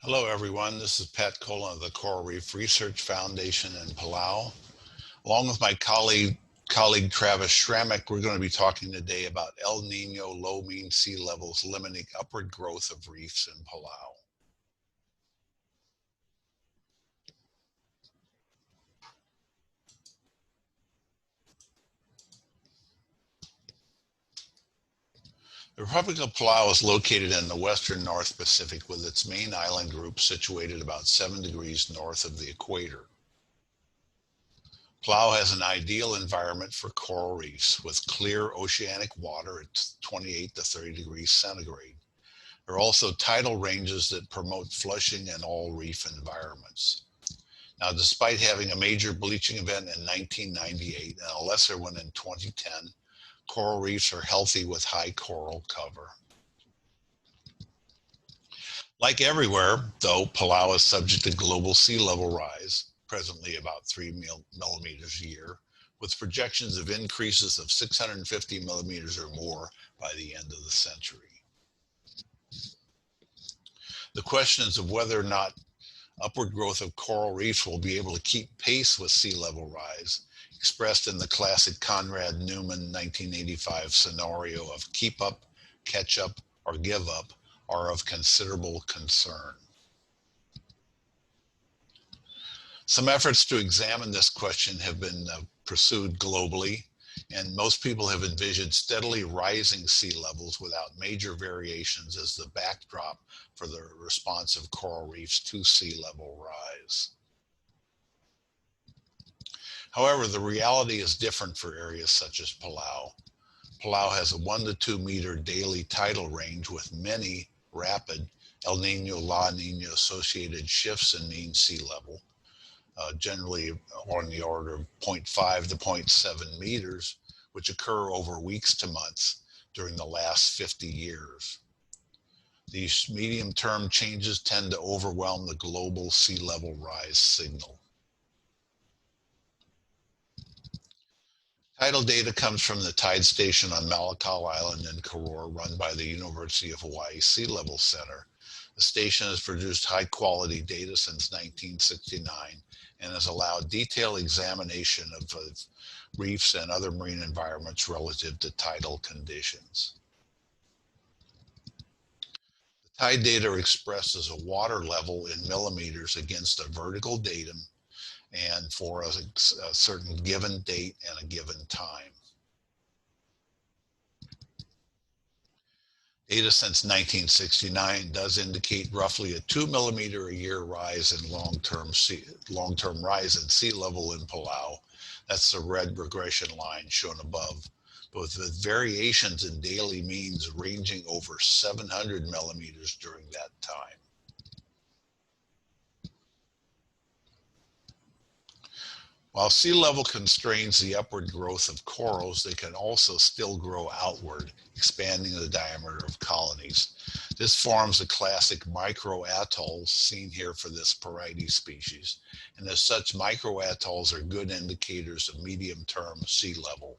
Hello, everyone. This is Pat Colin of the Coral Reef Research Foundation in Palau. Along with my colleague Travis Schramek, we're going to be talking today about El Nino low mean sea levels limiting upward growth of reefs in Palau. The Republic of Palau is located in the western North Pacific with its main island group situated about 7 degrees north of the equator. Palau has an ideal environment for coral reefs with clear oceanic water at 28 to 30 degrees centigrade. There are also tidal ranges that promote flushing in all reef environments. Now, despite having a major bleaching event in 1998 and a lesser one in 2010, coral reefs are healthy with high coral cover. Like everywhere, though, Palau is subject to global sea level rise, presently about 3 millimeters a year, with projections of increases of 650 millimeters or more by the end of the century. The questions of whether or not upward growth of coral reefs will be able to keep pace with sea level rise, expressed in the classic Conrad Newman 1985 scenario of keep up, catch up, or give up, are of considerable concern. Some efforts to examine this question have been pursued globally, and most people have envisioned steadily rising sea levels without major variations as the backdrop for the response of coral reefs to sea level rise. However, the reality is different for areas such as Palau. Palau has a 1 to 2 meter daily tidal range with many rapid El Nino, La Nina associated shifts in mean sea level, generally on the order of 0.5 to 0.7 meters, which occur over weeks to months during the last 50 years. These medium-term changes tend to overwhelm the global sea level rise signal. Tidal data comes from the tide station on Malakal Island in Koror, run by the University of Hawaii Sea Level Center. The station has produced high-quality data since 1969 and has allowed detailed examination of reefs and other marine environments relative to tidal conditions. The tide data are expressed as a water level in millimeters against a vertical datum and for a certain given date and a given time. Data since 1969 does indicate roughly a 2 millimeter a year rise in long-term rise in sea level in Palau. That's the red regression line shown above, but with variations in daily means ranging over 700 millimeters during that time. While sea level constrains the upward growth of corals, they can also still grow outward, expanding the diameter of colonies. This forms the classic micro-atolls seen here for this Porites species, and as such, micro-atolls are good indicators of medium-term sea level.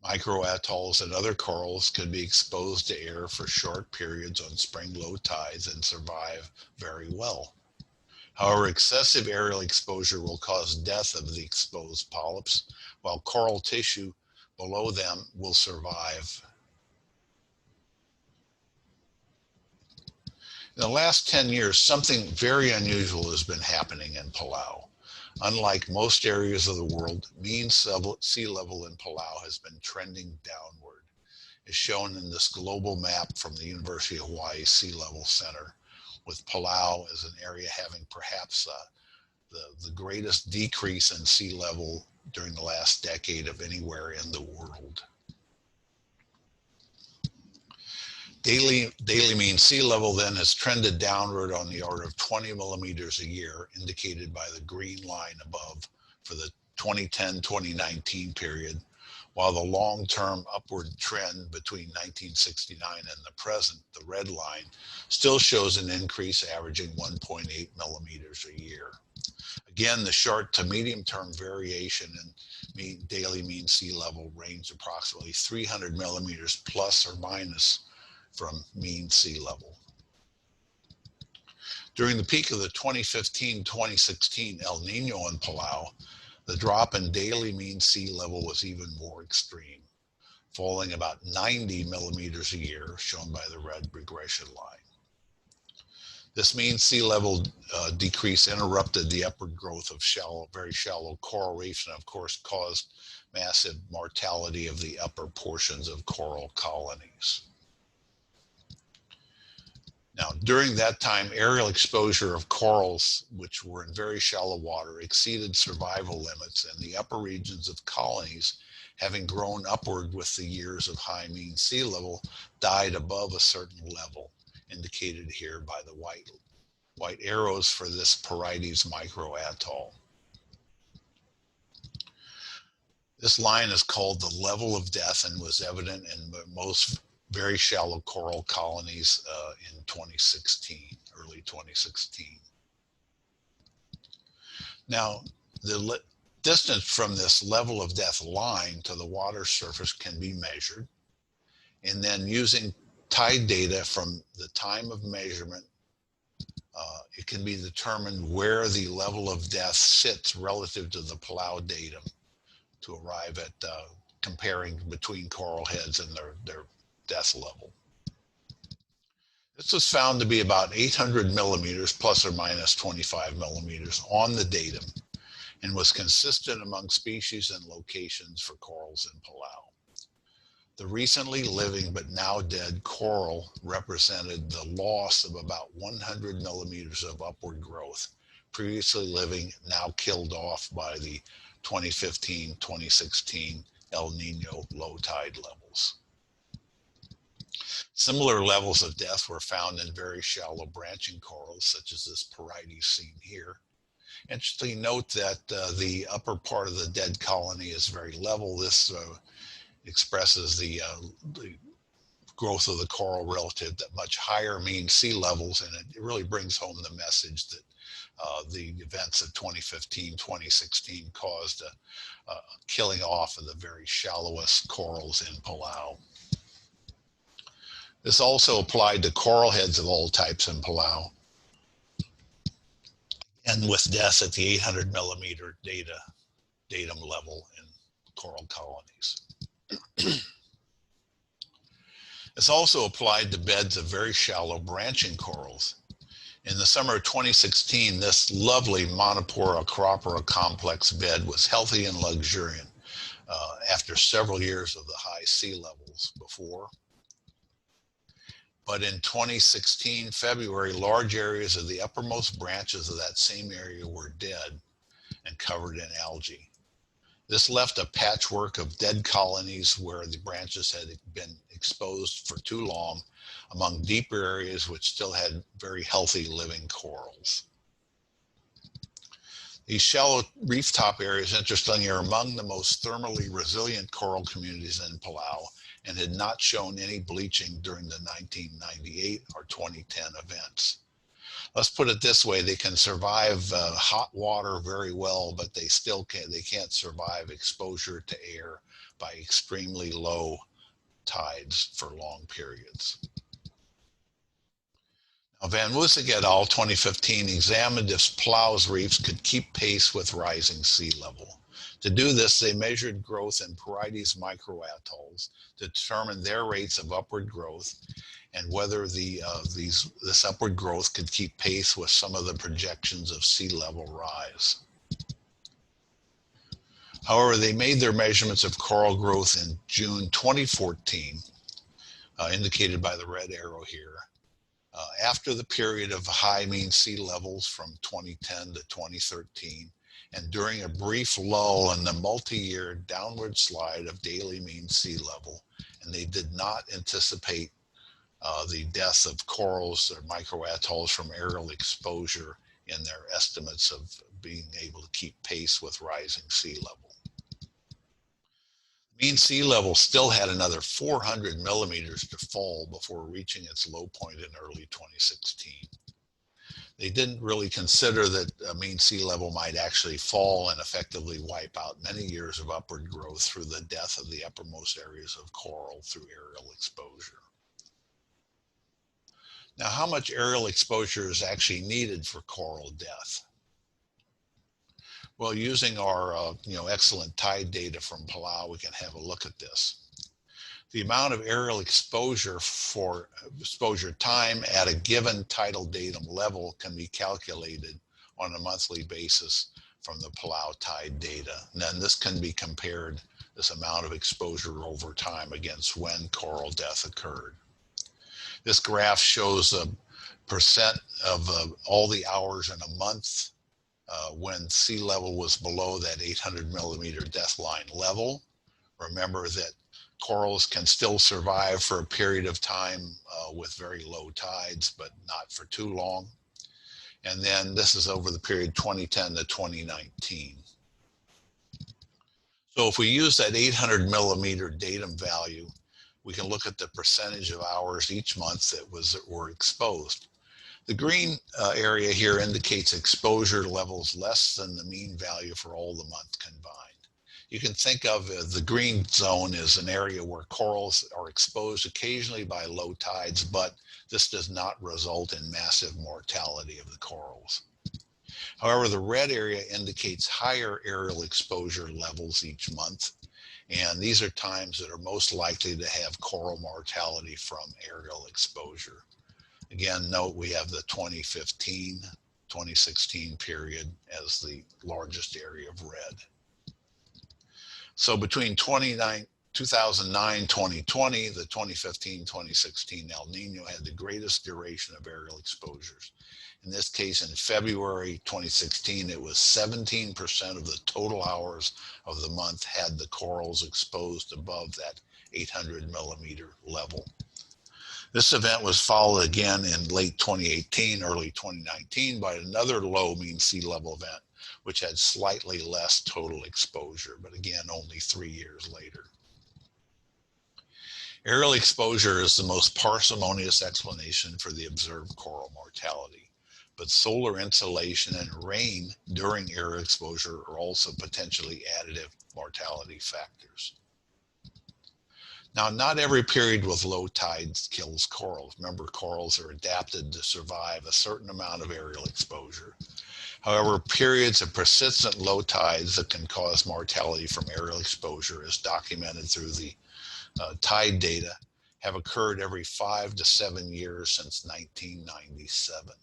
Micro-atolls and other corals can be exposed to air for short periods on spring low tides and survive very well. However, excessive aerial exposure will cause death of the exposed polyps, while coral tissue below them will survive. In the last 10 years, something very unusual has been happening in Palau. Unlike most areas of the world, mean sea level in Palau has been trending downward, as shown in this global map from the University of Hawaii Sea Level Center, with Palau as an area having perhaps the greatest decrease in sea level during the last decade of anywhere in the world. Daily mean sea level then has trended downward on the order of 20 millimeters a year, indicated by the green line above for the 2010-2019 period, while the long-term upward trend between 1969 and the present, the red line, still shows an increase averaging 1.8 millimeters a year. Again, the short to medium-term variation in daily mean sea level range approximately 300 millimeters plus or minus from mean sea level. During the peak of the 2015-2016 El Nino in Palau, the drop in daily mean sea level was even more extreme, falling about 90 millimeters a year, shown by the red regression line. This mean sea level decrease interrupted the upward growth of very shallow coral reefs, and of course caused massive mortality of the upper portions of coral colonies. Now, during that time, aerial exposure of corals, which were in very shallow water, exceeded survival limits, and the upper regions of colonies, having grown upward with the years of high mean sea level, died above a certain level, indicated here by the white arrows for this Porites micro-atoll. This line is called the level of death and was evident in most very shallow coral colonies in 2016, early 2016. Now, the distance from this level of death line to the water surface can be measured, and then using tide data from the time of measurement, it can be determined where the level of death sits relative to the Palau datum to arrive at comparing between coral heads and their death level. This was found to be about 800 millimeters plus or minus 25 millimeters on the datum, and was consistent among species and locations for corals in Palau. The recently living but now dead coral represented the loss of about 100 millimeters of upward growth, previously living, now killed off by the 2015-2016 El Nino low tide levels. Similar levels of death were found in very shallow branching corals, such as this Porites seen here. Interestingly, note that the upper part of the dead colony is very level. This expresses the growth of the coral relative to much higher mean sea levels, and it really brings home the message that the events of 2015-2016 caused a killing off of the very shallowest corals in Palau. This also applied to coral heads of all types in Palau, and with deaths at the 800 millimeter datum level in coral colonies. It's also applied to beds of very shallow branching corals. In the summer of 2016, this lovely Monopora acropora complex bed was healthy and luxuriant after several years of the high sea levels before. But in 2016, February, large areas of the uppermost branches of that same area were dead and covered in algae. This left a patchwork of dead colonies where the branches had been exposed for too long among deeper areas which still had very healthy living corals. These shallow reef top areas, interestingly, are among the most thermally resilient coral communities in Palau and had not shown any bleaching during the 1998 or 2010 events. Let's put it this way: they can survive hot water very well, but they can't survive exposure to air by extremely low tides for long periods. Now, Van Woesik et al. 2015 examined if Palau's reefs could keep pace with rising sea level. To do this, they measured growth in Porites micro-atolls to determine their rates of upward growth and whether this upward growth could keep pace with some of the projections of sea level rise. However, they made their measurements of coral growth in June 2014, indicated by the red arrow here, after the period of high mean sea levels from 2010 to 2013, and during a brief lull in the multi-year downward slide of daily mean sea level, and they did not anticipate the death of corals or micro-atolls from aerial exposure in their estimates of being able to keep pace with rising sea level. Mean sea level still had another 400 millimeters to fall before reaching its low point in early 2016. They didn't really consider that mean sea level might actually fall and effectively wipe out many years of upward growth through the death of the uppermost areas of coral through aerial exposure. Now, how much aerial exposure is actually needed for coral death? Well, using our excellent tide data from Palau, we can have a look at this. The amount of aerial exposure for exposure time at a given tidal datum level can be calculated on a monthly basis from the Palau tide data. And then this can be compared, this amount of exposure over time, against when coral death occurred. This graph shows a percent of all the hours in a month when sea level was below that 800 millimeter death line level. Remember that corals can still survive for a period of time with very low tides, but not for too long. And then this is over the period 2010 to 2019. So if we use that 800 millimeter datum value, we can look at the percentage of hours each month that were exposed. The green area here indicates exposure levels less than the mean value for all the month combined. You can think of the green zone as an area where corals are exposed occasionally by low tides, but this does not result in massive mortality of the corals. However, the red area indicates higher aerial exposure levels each month, and these are times that are most likely to have coral mortality from aerial exposure. Again, note we have the 2015, 2016 period as the largest area of red. So between 2009, 2020, the 2015-2016 El Nino had the greatest duration of aerial exposures. In this case, in February 2016, it was 17% of the total hours of the month had the corals exposed above that 800 millimeter level. This event was followed again in late 2018, early 2019 by another low mean sea level event, which had slightly less total exposure, but again, only 3 years later. Aerial exposure is the most parsimonious explanation for the observed coral mortality, but solar insolation and rain during aerial exposure are also potentially additive mortality factors. Now, not every period with low tides kills corals. Remember, corals are adapted to survive a certain amount of aerial exposure. However, periods of persistent low tides that can cause mortality from aerial exposure, as documented through the tide data, have occurred every 5 to 7 years since 1997.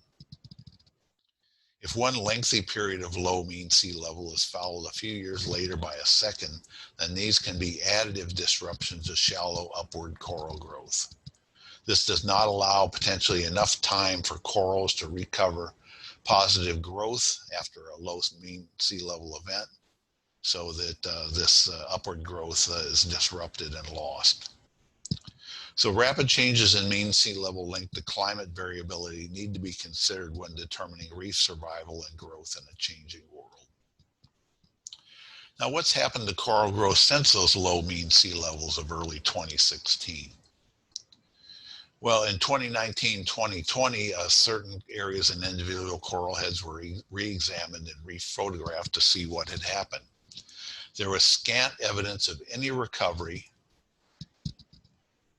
If one lengthy period of low mean sea level is followed a few years later by a second, then these can be additive disruptions to shallow upward coral growth. This does not allow potentially enough time for corals to recover positive growth after a low mean sea level event, so that this upward growth is disrupted and lost. So rapid changes in mean sea level linked to climate variability need to be considered when determining reef survival and growth in a changing world. Now, what's happened to coral growth since those low mean sea levels of early 2016? Well, in 2019-2020, certain areas and individual coral heads were re-examined and re-photographed to see what had happened. There was scant evidence of any recovery,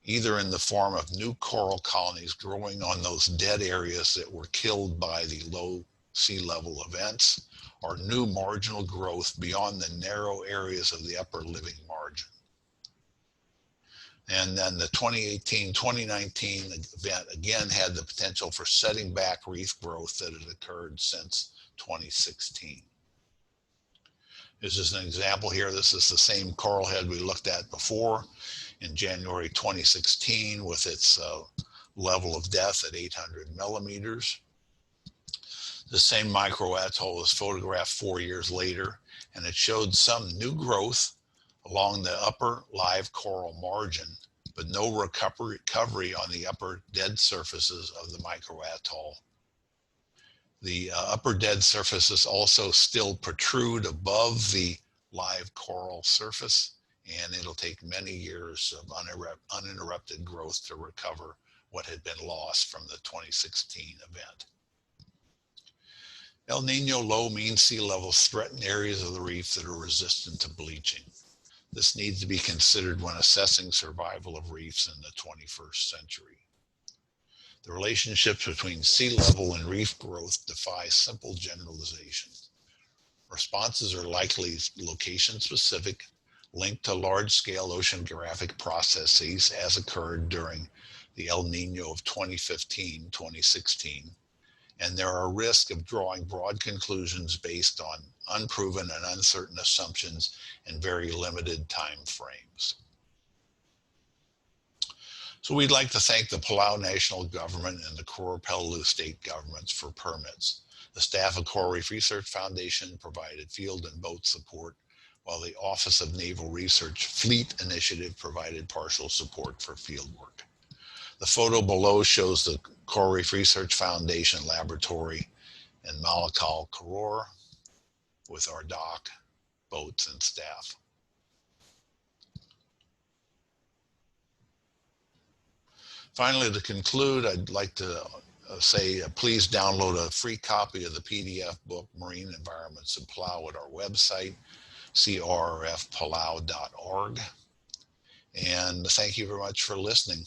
either in the form of new coral colonies growing on those dead areas that were killed by the low sea level events, or new marginal growth beyond the narrow areas of the upper living margin. And then the 2018-2019 event again had the potential for setting back reef growth that had occurred since 2016. This is an example here. This is the same coral head we looked at before in January 2016 with its level of death at 800 millimeters. The same micro-atoll was photographed 4 years later, and it showed some new growth along the upper live coral margin, but no recovery on the upper dead surfaces of the micro-atoll. The upper dead surfaces also still protrude above the live coral surface, and it'll take many years of uninterrupted growth to recover what had been lost from the 2016 event. El Nino low mean sea levels threaten areas of the reef that are resistant to bleaching. This needs to be considered when assessing survival of reefs in the 21st century. The relationships between sea level and reef growth defy simple generalization. Responses are likely location specific, linked to large-scale oceanographic processes as occurred during the El Nino of 2015-2016, and there are risks of drawing broad conclusions based on unproven and uncertain assumptions and very limited time frames. So we'd like to thank the Palau National Government and the Coral Palau State Governments for permits. The staff of Coral Reef Research Foundation provided field and boat support, while the Office of Naval Research Fleet Initiative provided partial support for field work. The photo below shows the Coral Reef Research Foundation laboratory in Malakal, Koror, with our dock, boats, and staff. Finally, to conclude, I'd like to say please download a free copy of the PDF book, Marine Environments in Palau, at our website, crfpalau.org. And thank you very much for listening.